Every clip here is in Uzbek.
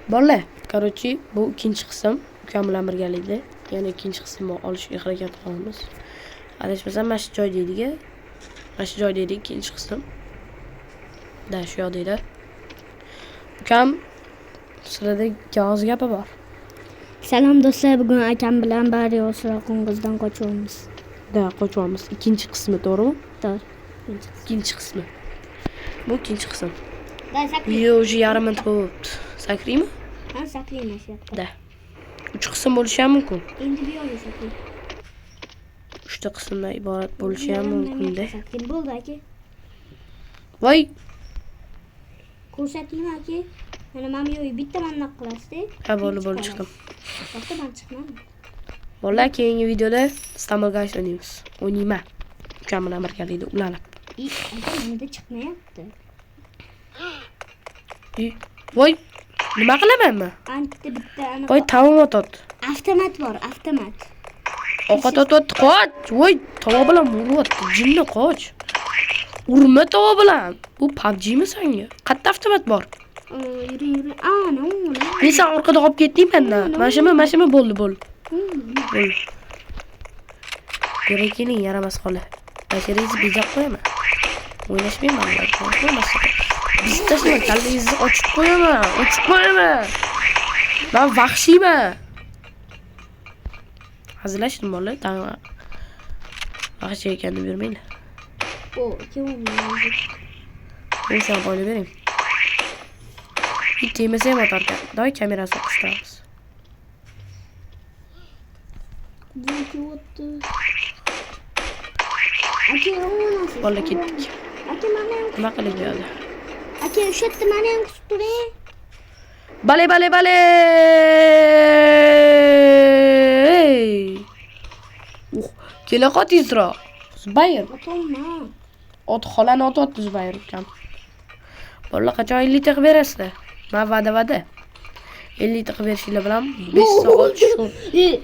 Bolalar, короче, bu ikinci qism ukam bilan birgalikda. Yana ikinci qismni olishga harakat qilamiz. Adashmasam mana shu joyda edik. Mana shu joyda edik ikinci qism. Da shu yoqda edi. Ukam sizlarda yolg'iz gapi bor. Salom do'stlar, bugun akam bilan bari Yo'sroqingizdan qochyapmiz. Da qochyapmiz. Ikinci qismi, to'g'rimi? To'g'ri. İkinci qismi. Bu ikinci qism. Da sakray. Video уже yarim minut bo'libdi. Sakraymi? Ha, sakrayman shu yoqda. Da. 3 qism bo'lishi ham mumkin. Endi bu yoqda sakray. 3 ta qismdan iborat bo'lishi ham mumkin-da. Bo'ldi aka. Voy, Ko'rsatdingmi aka? Mana men yo'q, bitta mandoq qilasizda. ha bo'ldi chiqdim. Boshqa men chiqmadim. Bolalar, keyingi videoda Istanbul Guys o'ynaymiz. O'ynayman. Ukam bilan birgalikda ulanib. Aka, menida chiqmayapti. Voy, nima qilamanmi? Anti bitta ana Voy, tavom otot. avtomat bor, avtomat. Ovqat otot, qoch. Voy, tavo bilan uryapti. Jinni qoch. Urma tavo bilan. Bu PUBG'mi senga? Qayerda avtomat bor? Yuri. Ana. Men sen orqada qolib ketding mendan. Mashina bo'ldi. Bo'ldi. Kerak keling, yaramas qola. Bashiringizni bejab qo'yaman. O'ynashmayman. Bizni tashlab, kallangizni ochib qo'yaman. Men vahshiyman. Hazillashdim bolalar, tag'in. Vahshiy ekanini bermanglar. O, kim Men sen qo'yib bering. Tegmasa ham otarkan. Doy kamerasini o'qishtiramiz. Aka, o'ynaysiz. Bola ketdik. Aka, meni ham. Nima qilib yo'ldi? Aka, o'sha yerda meni ham kutib turing. Bale. Kela qot Isro. Zubayr. Otomman. Ot xolani otyapti Zubayr ukam. Bolalar qachon 50 ta qilib berasizlar? Men va'da. 50 ta qilib berishinglar bilan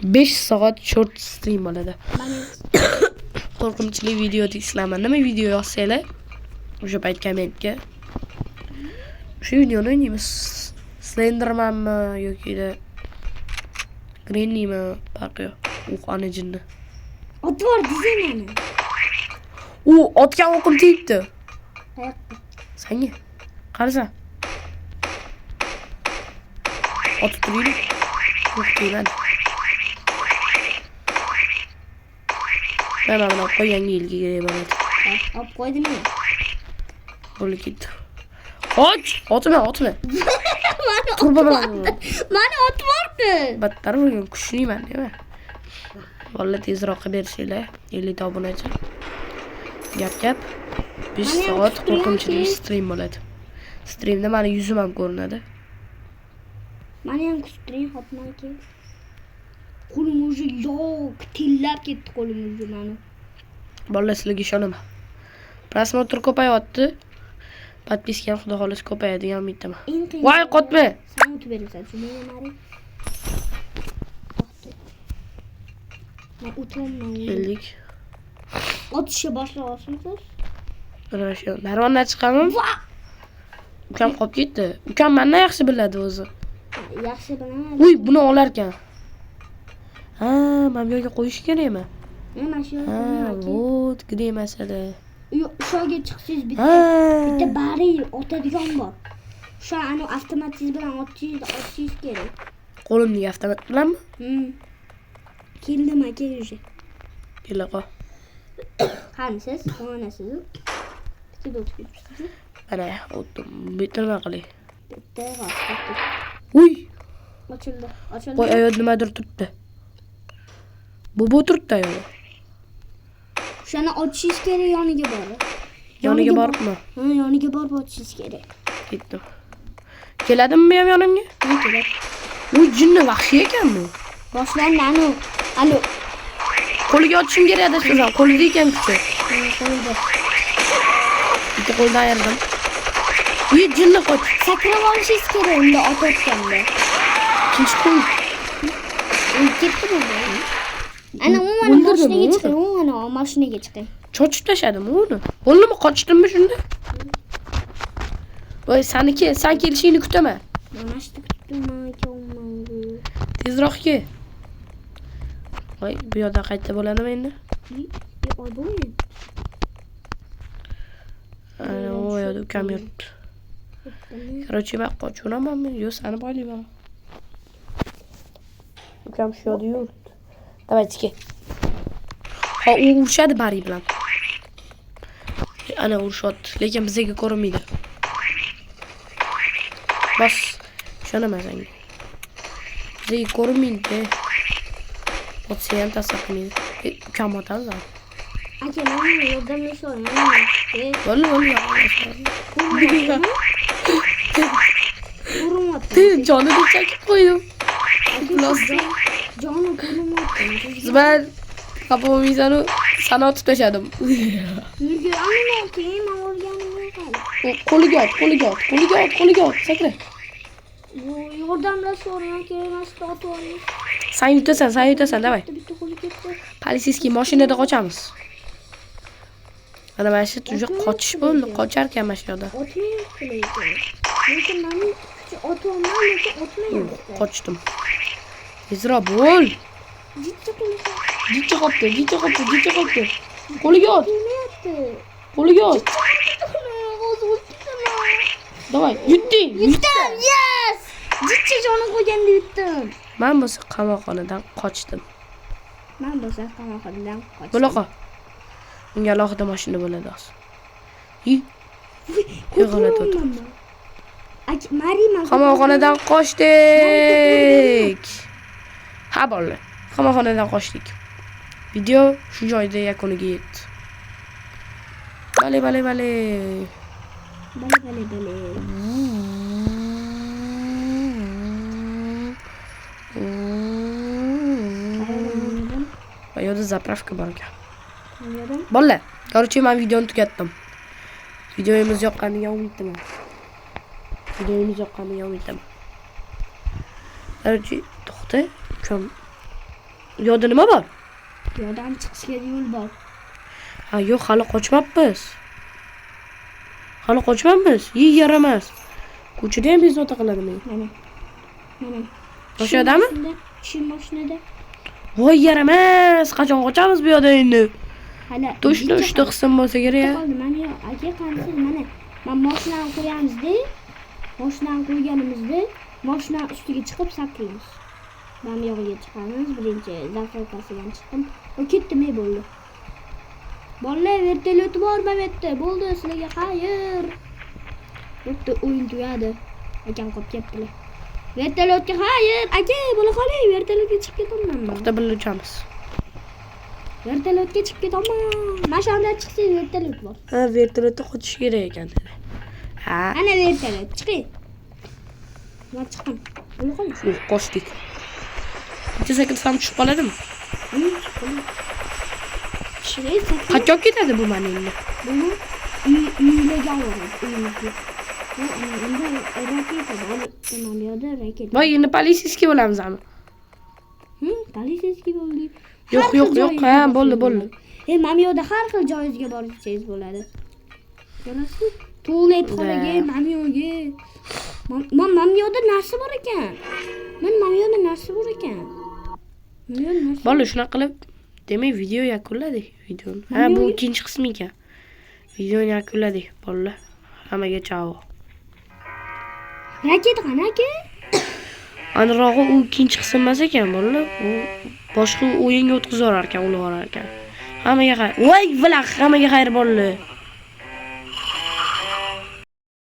5 soat short stream bo'ladi. Qo'rqinchli video deysizlarmi? Nima video yozsanglar, o'sha payt kommentga shu videoni o'ynaymiz. Slendermanmi yoki Grannymi farqi yo'q. Ana jinni. Ot bor dizayni. U otga o'qim tegibdi. Qayoqda? Senga. Qarasa. Ot turaylik. Yo'q deyman. Mana buni qo'ygan yilga kerak bo'ladi. Olib qo'ydimmi? Bo'lib ketdi. Otma. Mani otvordi. Battar bo'lgan kuchliman, deyman. Vallahi tezroq qilib berishinglar. 50 ta obunachi. Gap. 5 soat qo'rqinchli stream bo'ladi. Streamda meni yuzim ham ko'rinadi. Mani ham kutib turing, xotman aka. Qo'lim o'zi yo'q, tillab ketdi qo'lim o'zi mani. Bolalar, sizlarga ishonaman. Prosmotr ko'payapti. Podpiska ham xudo xohlasa ko'payadi degan umiddaman. Voy, qotma. Sen o'tib berasan, shunday mari. Men o'tolmayman. Keldik. Otishga boshlayapsizmi? Rasho, narvondan chiqaman. Ukam qolib ketdi. Ukam mendan yaxshi biladi o'zi. Yaxshi bilaman. Uy, buni olar ekan. Ha, men bu yerga qo'yish kerakmi? Mana shu. Ha, vot, gidey masala. O'shaga chiqsangiz bitta bari otadigan bor. O'sha ana avtomatingiz bilan otishingiz kerak. Qo'limdagi avtomat bilanmi? Keldim aka o'sha. Kela qol. Qanisiz? Qonasiz. Bitta o'tib ketibsiz. Mana, o'tdim. Bitta nima qilay? Bitta g'oz. Uy, Ochildi. voy, ayol nimadir turibdi. Bu turibdi ayol. O'shani ochishingiz kerak, yoniga bor. Yoniga boribmi? Ha, yoniga borib ochishingiz kerak. Ketdim. Keladimi bu ham yonimga? Ha, keladi. Uy, jinni vahshiy ekan bu. Boshlandi alo. Qo'liga otishim kerak adashmasam. Qo'lida ekan kuchi. Qo'lda. Bitta qo'ldan ayirdim. Uy, jinni qoch. Sakrab olishingiz kerak unda otayotganda. Ikkinchi qo'l. Ketdi bu. Ana umuman mashinaga chiqing, umuman mashinaga chiqing. Chochib tashladim uni. Bo'ldimi, qochdimmi shunda? Voy, sen kelishingni kutaman. Mana shu kutdim aka. Tezroq ke. Voy, bu yoqda qayta bo'ladimi endi? Oy bo'lmaydi. Ana, o yoqda ukam yuribdi. Короче, men qochuramanmi? Yo'q, seni boylayman. Ukam shu yoqda yuribdi. Давайте ke. Ha, u urushadi bari bilan. Ana urushyapti, lekin bizga ko'rinmaydi. Bas, ishonaman senga. Bizga ko'rinmaydi. Otsa ham ta'sir qilmaydi. Ukam otadi. Aka, men yordamlashaman. Bo'ldi. Ko'rinmayapti. Jonini chakib qo'ydim. Joni ko'rinmayapti. Zubayr, xafa bo'lmaysan-u, sana otib tashladim. Nega ammo keyin men o'rganim yo'q. Qo'liga ot, sakra. Bu yordamlashaman, keyin mana shu otib Sen yutasan, davay. bitta qo'li ketdi. Politsiyaskiy mashinada qochamiz. Mana shu tujga qochish bo'ldi, qochar ekan mana shu yoqda. Otmayapti lekin. Lekin meni kuchi otolmay, lekin otmayapti. Qochdim. Tezroq bo'l. Jichcha qo'li. Jichcha qopdi. Qo'liga ot. Olmayapti. O'zi o'tdimi? Davay, yutding. Yutdim, yes! Jichcha joni qo'yganda yutdim. Men bo'lsa qamoqxonadan qochdim. Bunaqa. Unga alohida mashina bo'ladi hozir. Yig'iladi o'tir. Qamoqxonadan qochdik. Ha bo'ldi. Qamoqxonadan qochdik. Video shu joyda yakuniga yetdi. Bale. Bale. Bu yerda zapravka bor ekan. Bolalar, короче, men videoni tugatdim. Videomiz yoqqaniga umiddaman. Короче, to'xta. Kim? Bu yerda nima bor? Yo'ldan chiqishga yo'l bor. Ha, yo'q, hali qochmabmiz. Yaramas. Ko'chada ham bezovta qiladimi? Mana. O'sha yerdami? Shu mashinada. Voy, yaramas. Qachon qochamiz bu yerda endi? Hali To'shni 3 ta qism bo'lsa kerak. Mana aka qansiz mana. Men mashinani qo'yamiz-da. Mashinani qo'yganimizda mashina ustiga chiqib sakraymiz. Men yo'lga chiqamiz. Birinchi zapravkasidan chiqdim. O ketdimi bo'ldi. Bolalar, vertolyot bormi bu yerda? Bo'ldi, sizlarga xayr. Bitta o'yin tugadi. Akam qolib ketdilar. Vertolyotga xayr. Aka, bo'la qoling, vertolyotga chiqib ketaman. To'xta, birga uchamiz. Vertolyotga chiqib ketaman. Mashinada chiqsangiz vertolyot bor. Ha, vertolyotda qochish kerak ekan. Ha. Ana vertolyot, chiqing. Men chiqdim. Bo'la qoling. Qochdik. Bitta sakrasam tushib qoladimi? Qachon ketadi bu mana endi? Buni uylarga oladi. Raketa. Voy, endi politsiyaskiy bo'lamizmi? Politsiyaskiy bo'ldik. Yo'q, ha, bo'ldi. Men yo'lda har xil joyizga borishingiz bo'ladi. Ko'rasiz? Tualet xonaga, mamyoga. Mamyoda narsa bor ekan. Bo'ldi, shunaqa qilib, demak, video yakunladik. Ha, bu ikkinchi qismi ekan. Videoni yakunladik, bolalar. Hammaga chao. Raketa qani aka? Anrog'i u ikkinchi qism emas ekan, bolalar. U boshqa o'yinga o'tkazib yuborar ekan, ular ekan. Hammaga xayr. Voy, hammaga xayr bolalar.